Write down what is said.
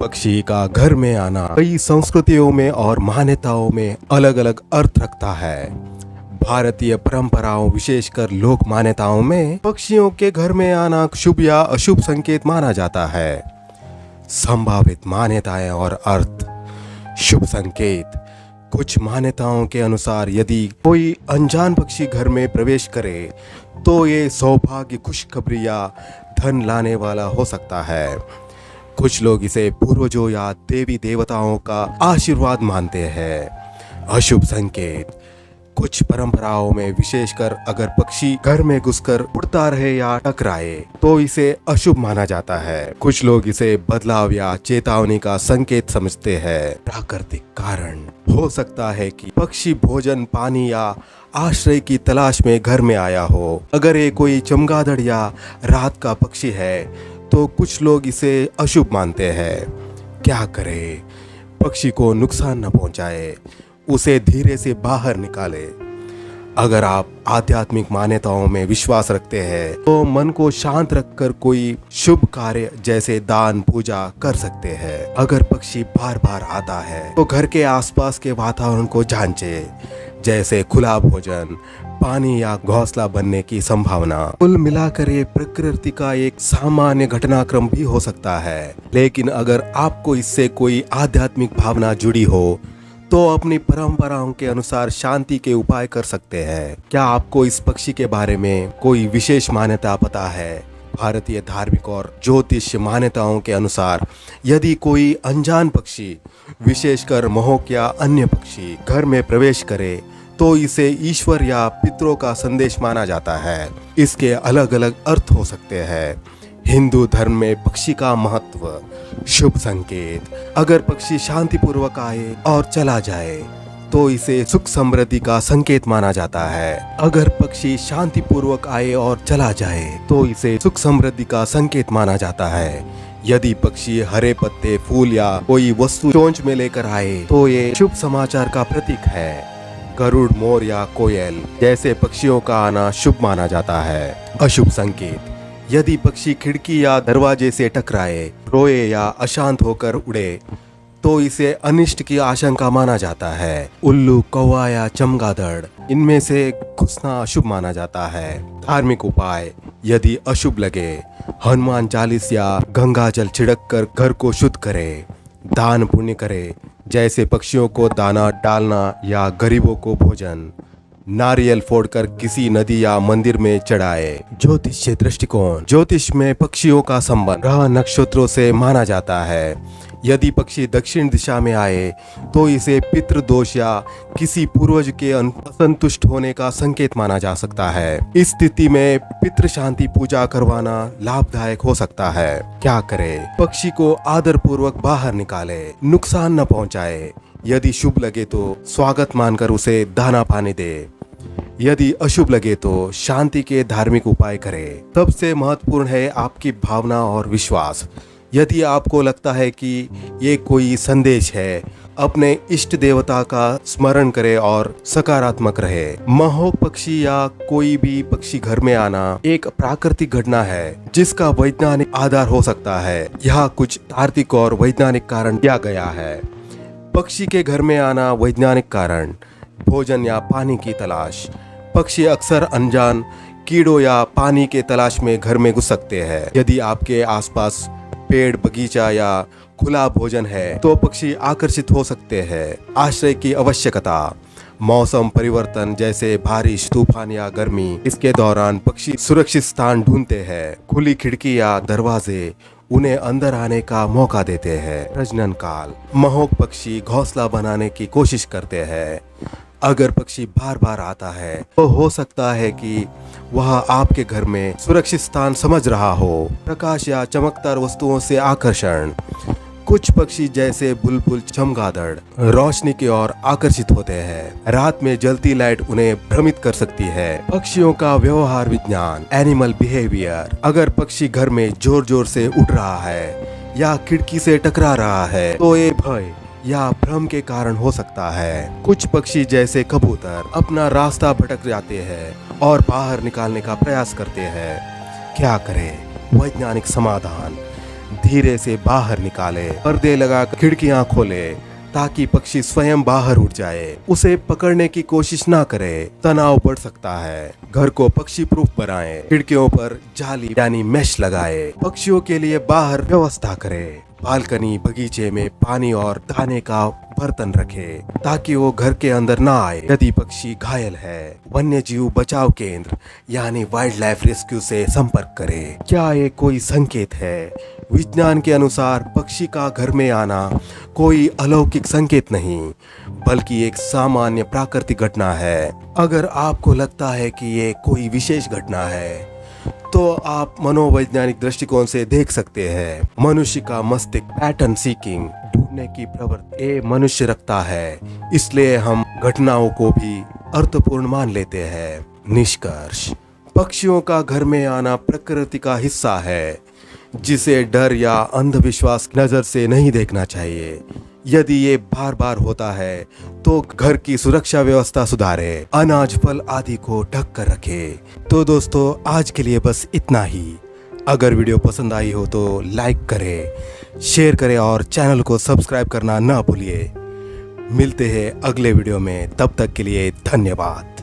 पक्षी का घर में आना कई संस्कृतियों में और मान्यताओं में अलग अलग अर्थ रखता है। भारतीय परंपराओं विशेषकर लोक मान्यताओं में पक्षियों के घर में आना शुभ या अशुभ संकेत माना जाता है। संभावित मान्यताएं और अर्थ। शुभ संकेत। कुछ मान्यताओं के अनुसार यदि कोई अनजान पक्षी घर में प्रवेश करे तो ये सौभाग्य, खुशखबरी या धन लाने वाला हो सकता है। कुछ लोग इसे पूर्वजों या देवी देवताओं का आशीर्वाद मानते हैं। अशुभ संकेत। कुछ परंपराओं में विशेषकर अगर पक्षी घर में घुसकर उड़ता रहे या टकराए तो इसे अशुभ माना जाता है। कुछ लोग इसे बदलाव या चेतावनी का संकेत समझते हैं। प्राकृतिक कारण। हो सकता है कि पक्षी भोजन, पानी या आश्रय की तलाश में घर में आया हो। अगर ये कोई चमगादड़ या रात का पक्षी है तो कुछ लोग इसे अशुभ मानते हैं। क्या करें? पक्षी को नुकसान न पहुंचाए, उसे धीरे से बाहर निकाले। अगर आप आध्यात्मिक मान्यताओं में विश्वास रखते हैं तो मन को शांत रखकर कोई शुभ कार्य जैसे दान, पूजा कर सकते हैं। अगर पक्षी बार बार आता है तो घर के आसपास के वातावरण को जांचे, जैसे खुला भोजन, पानी या घोंसला बनने की संभावना। कुल मिलाकर ये प्रकृति का एक सामान्य घटनाक्रम भी हो सकता है, लेकिन अगर आपको इससे कोई आध्यात्मिक भावना जुड़ी हो तो अपनी परंपराओं के अनुसार शांति के उपाय कर सकते हैं। क्या आपको इस पक्षी के बारे में कोई विशेष मान्यता पता है? भारतीय धार्मिक और ज्योतिष मान्यताओं के अनुसार यदि कोई अनजान पक्षी, विशेषकर महक या अन्य पक्षी घर में प्रवेश करे तो इसे ईश्वर या पितरों का संदेश माना जाता है। इसके अलग अलग अर्थ हो सकते हैं। हिंदू धर्म में पक्षी का महत्व। शुभ संकेत। अगर पक्षी शांतिपूर्वक आए और चला जाए तो इसे सुख समृद्धि का संकेत माना जाता है। अगर पक्षी शांतिपूर्वक आए और चला जाए तो इसे सुख समृद्धि का संकेत माना जाता है। यदि पक्षी हरे पत्ते, फूल या कोई वस्तु चोंच में लेकर आए तो ये शुभ समाचार का प्रतीक है। गरुड़, मोर या कोयल जैसे पक्षियों का आना शुभ माना जाता है। अशुभ संकेत। यदि पक्षी खिड़की या दरवाजे से टकराए, रोए या अशांत होकर उड़े तो इसे अनिष्ट की आशंका माना जाता है। उल्लू, कौवा या चमगादड़ इनमें से घुसना अशुभ माना जाता है। धार्मिक उपाय। यदि अशुभ लगे, हनुमान चालीस या गंगा जल छिड़क कर घर को शुद्ध करे। दान पुण्य करे, जैसे पक्षियों को दाना डालना या गरीबों को भोजन। नारियल फोड़कर किसी नदी या मंदिर में चढ़ाए। ज्योतिष दृष्टिकोण। ज्योतिष में पक्षियों का संबंध ग्रह, नक्षत्रों से माना जाता है। यदि पक्षी दक्षिण दिशा में आए तो इसे पितृदोष या किसी पूर्वज के असंतुष्ट होने का संकेत माना जा सकता है। इस स्थिति में पितृ शांति पूजा करवाना लाभदायक हो सकता है। क्या करें? पक्षी को आदर पूर्वक बाहर निकाले, नुकसान न पहुंचाए। यदि शुभ लगे तो स्वागत मानकर उसे दाना पानी दे। यदि अशुभ लगे तो शांति के धार्मिक उपाय करें। सबसे महत्वपूर्ण है आपकी भावना और विश्वास। यदि आपको लगता है कि ये कोई संदेश है, अपने इष्ट देवता का स्मरण करें और सकारात्मक रहे। महक पक्षी या कोई भी पक्षी घर में आना एक प्राकृतिक घटना है जिसका वैज्ञानिक आधार हो सकता है। यहाँ कुछ तार्किक और वैज्ञानिक कारण दिया गया है। पक्षी के घर में आना वैज्ञानिक कारण। भोजन या पानी की तलाश। पक्षी अक्सर अनजान कीड़ों या पानी के तलाश में घर में घुस सकते हैं। यदि आपके आसपास पेड़, बगीचा या खुला भोजन है तो पक्षी आकर्षित हो सकते हैं। आश्रय की आवश्यकता। मौसम परिवर्तन जैसे बारिश, तूफान या गर्मी, इसके दौरान पक्षी सुरक्षित स्थान ढूंढते हैं। खुली खिड़की या दरवाजे उन्हें अंदर आने का मौका देते हैं। प्रजनन काल। महक पक्षी घोंसला बनाने की कोशिश करते हैं। अगर पक्षी बार बार आता है तो हो सकता है कि वह आपके घर में सुरक्षित स्थान समझ रहा हो। प्रकाश या चमकदार वस्तुओं से आकर्षण। कुछ पक्षी जैसे बुलबुल, चमगादड़ रोशनी की ओर आकर्षित होते हैं। रात में जलती लाइट उन्हें भ्रमित कर सकती है। पक्षियों का व्यवहार विज्ञान। Animal behaviour. अगर पक्षी घर में जोर जोर से उड़ रहा है या खिड़की से टकरा रहा है तो ये भय या भ्रम के कारण हो सकता है। कुछ पक्षी जैसे कबूतर अपना रास्ता भटक जाते हैं और बाहर निकालने का प्रयास करते हैं। क्या करें? वैज्ञानिक समाधान। धीरे से बाहर निकाले। पर्दे लगाकर खिड़कियां खोले ताकि पक्षी स्वयं बाहर उड़ जाए। उसे पकड़ने की कोशिश ना करे, तनाव बढ़ सकता है। घर को पक्षी प्रूफ बनाएं। खिड़कियों पर जाली यानी मेश लगाए। पक्षियों के लिए बाहर व्यवस्था करें। बालकनी बगीचे में पानी और दाने का बर्तन रखे ताकि वो घर के अंदर ना आए। यदि पक्षी घायल है, वन्य जीव बचाव केंद्र यानी वाइल्ड लाइफ रेस्क्यू से संपर्क करें। क्या ये कोई संकेत है? विज्ञान के अनुसार पक्षी का घर में आना कोई अलौकिक संकेत नहीं, बल्कि एक सामान्य प्राकृतिक घटना है। अगर आपको लगता है कि ये कोई विशेष घटना है, तो आप मनोवैज्ञानिक दृष्टिकोण से देख सकते हैं। मनुष्य का मस्तिष्क पैटर्न सीकिंग ढूंढने की प्रवृत्ति ये मनुष्य रखता है, इसलिए हम घटनाओं को भी अर्थपूर्ण मान लेते हैं। निष्कर्ष: पक्षियों का घर में आना प्रकृति का हिस्सा है, जिसे डर या अंधविश्वास की नजर से नहीं देखना चाहिए। यदि ये बार बार होता है तो घर की सुरक्षा व्यवस्था सुधारे, अनाज फल आदि को ढक कर रखे। तो दोस्तों, आज के लिए बस इतना ही। अगर वीडियो पसंद आई हो तो लाइक करें, शेयर करें और चैनल को सब्सक्राइब करना ना भूलिए। मिलते हैं अगले वीडियो में, तब तक के लिए धन्यवाद।